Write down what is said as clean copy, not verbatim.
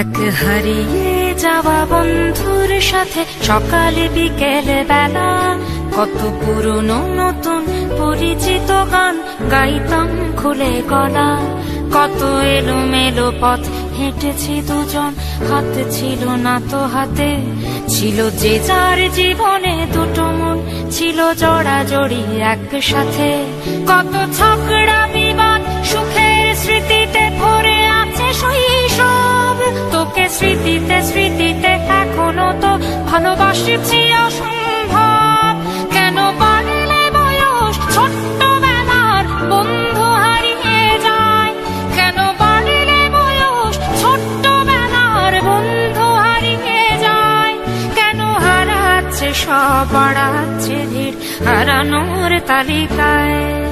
এক হারিয়ে যাওয়া বন্ধুর সাথে সকালে বিকেলে বেলা কত পুরনো নতুন পরিচিত গান গাইতাম খুলে গলা। কত এলোমেলো পথ হেঁটেছি দুজন, হাত ছিল না তো হাতে। ছিল যে যার জীবনে দুটো মন, ছিল জড়াজড়ি একসাথে। কত ঝগড়া বিবাদ সুখের স্মৃতিতে ভরে আছে শৈশব। তোকে স্মৃতিতে স্মৃতিতে এখনো তো ভালোবাসছি অসম্ভব। কেন বাড়লে বয়স ছোট্টবেলার বন্ধু হারিয়ে যায়? কেন বাড়লে বয়স ছোট্টবেলার বন্ধু হারিয়ে যায়? কেন হারাচ্ছে সব, বাড়াচ্ছে ভিড় হারানোর তালিকায়?